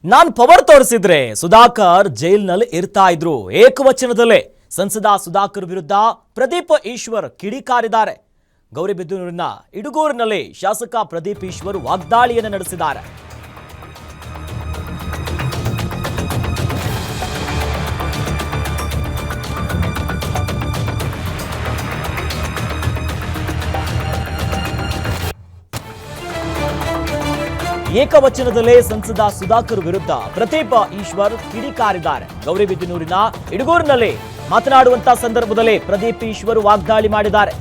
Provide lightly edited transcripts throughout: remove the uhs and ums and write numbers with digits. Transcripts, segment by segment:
ನಾನು ಪವರ್ ತೋರಿಸಿದ್ರೆ ಸುಧಾಕರ್ ಜೈಲಿನಲ್ಲಿ ಇರ್ತಾ ಇದ್ರು. ಏಕವಚನದಲ್ಲೇ ಸಂಸದ ಸುಧಾಕರ್ ವಿರುದ್ಧ ಪ್ರದೀಪ್ ಈಶ್ವರ್ ಕಿಡಿಕಾರಿದ್ದಾರೆ. ಗೌರಿಬಿದನೂರಿನ ಇಡುಗೂರಿನಲ್ಲಿ ಶಾಸಕ ಪ್ರದೀಪ್ ಈಶ್ವರ್ ವಾಗ್ದಾಳಿಯನ್ನು ನಡೆಸಿದ್ದಾರೆ. ಏಕವಚನದಲ್ಲೇ ಸಂಸದ ಸುಧಾಕರ್ ವಿರುದ್ಧ ಪ್ರದೀಪ್ ಈಶ್ವರ್ ಕಿಡಿಕಾರಿದ್ದಾರೆ. ಗೌರಿಬಿದನೂರಿನ ಇಡುಗೂರಿನಲ್ಲಿ ಮಾತನಾಡುವಂತ ಸಂದರ್ಭದಲ್ಲಿ ಪ್ರದೀಪ್ ಈಶ್ವರ್ ವಾಗ್ದಾಳಿ ಮಾಡಿದ್ದಾರೆ.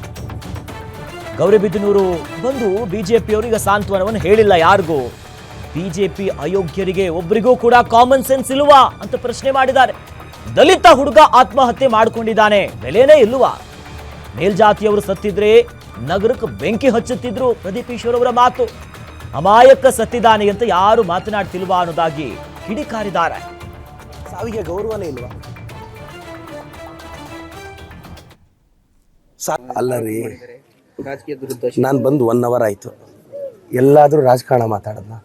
ಗೌರಿಬಿದನೂರು ಬಂದು ಬಿಜೆಪಿಯವರಿಗೆ ಸಾಂತ್ವನವನ್ನು ಹೇಳಿಲ್ಲ ಯಾರಿಗೂ. ಬಿಜೆಪಿ ಅಯೋಗ್ಯರಿಗೆ ಒಬ್ಬರಿಗೂ ಕೂಡ ಕಾಮನ್ ಸೆನ್ಸ್ ಇಲ್ವಾ ಅಂತ ಪ್ರಶ್ನೆ ಮಾಡಿದ್ದಾರೆ. ದಲಿತ ಹುಡುಗ ಆತ್ಮಹತ್ಯೆ ಮಾಡಿಕೊಂಡಿದ್ದಾನೆ, ಬೆಲೆನೇ ಇಲ್ವಾ? ಮೇಲ್ಜಾತಿಯವರು ಸತ್ತಿದ್ರೆ ನಗರಕ್ಕೆ ಬೆಂಕಿ ಹಚ್ಚುತ್ತಿದ್ರು. ಪ್ರದೀಪ್ ಈಶ್ವರ್ ಅವರ ಮಾತು. ಅಮಾಯಕ ಸತ್ತಿದ್ದಾನೆ ಅಂತ ಯಾರು ಮಾತನಾಡ್ತಿಲ್ವಾ ಅನ್ನೋದಾಗಿ ಕಿಡಿಕಾರಿದ್ದಾರೆ. ಸಾವಿಗೆ ಗೌರವನೇ ಇಲ್ವಾ? ಅಲ್ಲ ರೀ, ನಾನು ಬಂದು 1 ಅವರ್ ಆಯಿತು. ಎಲ್ಲಾದರೂ ರಾಜಕಾರಣ ಮಾತಾಡೋಣ.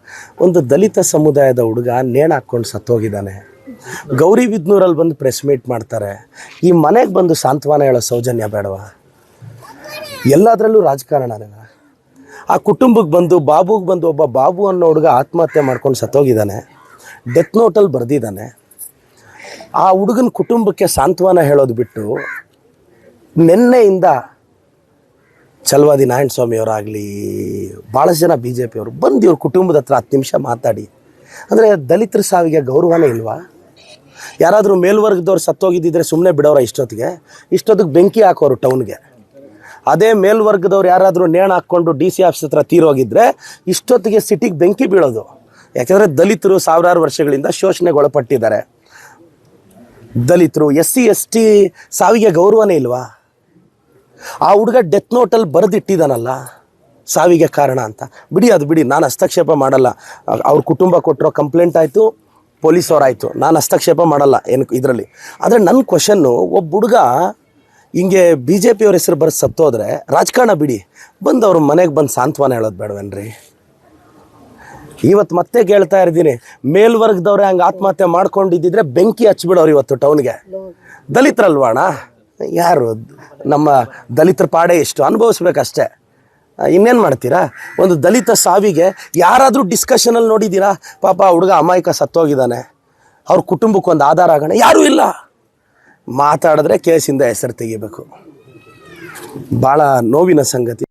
ಒಂದು ದಲಿತ ಸಮುದಾಯದ ಹುಡುಗ ನೇಣು ಹಾಕ್ಕೊಂಡು ಸತ್ತೋಗಿದ್ದಾನೆ. ಗೌರಿಬಿದನೂರಲ್ಲಿ ಬಂದು ಪ್ರೆಸ್ ಮೀಟ್ ಮಾಡ್ತಾರೆ. ಈ ಮನೆಗೆ ಬಂದು ಸಾಂತ್ವನ ಹೇಳೋ ಸೌಜನ್ಯ ಬೇಡವಾ? ಎಲ್ಲದರಲ್ಲೂ ರಾಜಕಾರಣನೇ. ಆ ಕುಟುಂಬಕ್ಕೆ ಬಂದು ಬಾಬುಗೆ ಬಂದು ಒಬ್ಬ ಬಾಬು ಅನ್ನೋ ಹುಡುಗ ಆತ್ಮಹತ್ಯೆ ಮಾಡ್ಕೊಂಡು ಸತ್ತೋಗಿದ್ದಾನೆ. ಡೆತ್ ನೋಟಲ್ಲಿ ಬರೆದಿದ್ದಾನೆ. ಆ ಹುಡುಗನ ಕುಟುಂಬಕ್ಕೆ ಸಾಂತ್ವನ ಹೇಳೋದು ಬಿಟ್ಟು ನಿನ್ನೆಯಿಂದ ಚಲವಾದಿ ನಾರಾಯಣ ಸ್ವಾಮಿಯವರಾಗಲಿ ಭಾಳಷ್ಟು ಜನ ಬಿ ಜೆ ಪಿಯವರು ಬಂದು ಇವ್ರ ಕುಟುಂಬದ ಹತ್ರ 10 ನಿಮಿಷ ಮಾತಾಡಿ. ಅಂದರೆ ದಲಿತರ ಸಾವಿಗೆ ಗೌರವನೇ ಇಲ್ವಾ? ಯಾರಾದರೂ ಮೇಲ್ವರ್ಗದವ್ರು ಸತ್ತೋಗಿದ್ದಿದ್ರೆ ಸುಮ್ಮನೆ ಬಿಡೋರ? ಇಷ್ಟೊತ್ತಿಗೆ ಬೆಂಕಿ ಹಾಕೋರು ಟೌನ್ಗೆ. ಅದೇ ಮೇಲ್ವರ್ಗದವ್ರು ಯಾರಾದರೂ ನೇಣು ಹಾಕ್ಕೊಂಡು DC ಆಫೀಸ್ ಹತ್ರ ತೀರೋಗಿದ್ದರೆ ಇಷ್ಟೊತ್ತಿಗೆ ಸಿಟಿಗೆ ಬೆಂಕಿ ಬೀಳೋದು. ಯಾಕೆಂದರೆ ದಲಿತರು ಸಾವಿರಾರು ವರ್ಷಗಳಿಂದ ಶೋಷಣೆಗೆ ಒಳಪಟ್ಟಿದ್ದಾರೆ. ದಲಿತರು SC ST ಸಾವಿಗೆ ಗೌರವನೇ ಇಲ್ವಾ? ಆ ಹುಡುಗ ಡೆತ್ ನೋಟಲ್ಲಿ ಬರೆದಿಟ್ಟಿದ್ದಾನಲ್ಲ ಸಾವಿಗೆ ಕಾರಣ ಅಂತ. ಬಿಡಿ, ಅದು ಬಿಡಿ, ನಾನು ಹಸ್ತಕ್ಷೇಪ ಮಾಡಲ್ಲ. ಅವ್ರ ಕುಟುಂಬ ಕೊಟ್ಟಿರೋ ಕಂಪ್ಲೇಂಟ್ ಆಯಿತು, ಪೊಲೀಸವ್ರಾಯಿತು, ನಾನು ಹಸ್ತಕ್ಷೇಪ ಮಾಡಲ್ಲ ಏನು ಇದರಲ್ಲಿ. ಆದರೆ ನನ್ನ ಕ್ವಶನ್ನು, ಒಬ್ಬ ಹುಡುಗ ಹಿಂಗೆ BJP ಅವ್ರ ಹೆಸರು ಬರೆದು ಸತ್ತೋದ್ರೆ ರಾಜಕಾರಣ ಬಿಡಿ, ಬಂದು ಅವ್ರ ಮನೆಗೆ ಬಂದು ಸಾಂತ್ವನ ಹೇಳೋದು ಬೇಡವೇನ್ರಿ? ಇವತ್ತು ಮತ್ತೆ ಕೇಳ್ತಾ ಇದ್ದೀನಿ, ಮೇಲ್ವರ್ಗದವ್ರೆ ಹಂಗೆ ಆತ್ಮಹತ್ಯೆ ಮಾಡ್ಕೊಂಡಿದ್ದಿದ್ರೆ ಬೆಂಕಿ ಹಚ್ಬಿಡೋರು ಇವತ್ತು ಟೌನ್ಗೆ. ದಲಿತರಲ್ವಾಣ? ಯಾರು ನಮ್ಮ ದಲಿತರ ಪಾಡೆ ಎಷ್ಟು ಅನುಭವಿಸ್ಬೇಕಷ್ಟೇ. ಇನ್ನೇನು ಮಾಡ್ತೀರಾ? ಒಂದು ದಲಿತ ಸಾವಿಗೆ ಯಾರಾದರೂ ಡಿಸ್ಕಷನಲ್ಲಿ ನೋಡಿದ್ದೀರಾ? ಪಾಪ ಹುಡುಗ ಅಮಾಯಕ ಸತ್ತೋಗಿದ್ದಾನೆ, ಅವ್ರ ಕುಟುಂಬಕ್ಕೆ ಒಂದು ಆಧಾರ ಆಗೋಣ, ಯಾರೂ ಇಲ್ಲ. ಮಾತಾಡಿದ್ರೆ ಕೇಸಿಂದ ಹೆಸರು ತೆಗಿಬೇಕು. ಭಾಳ ನೋವಿನ ಸಂಗತಿ.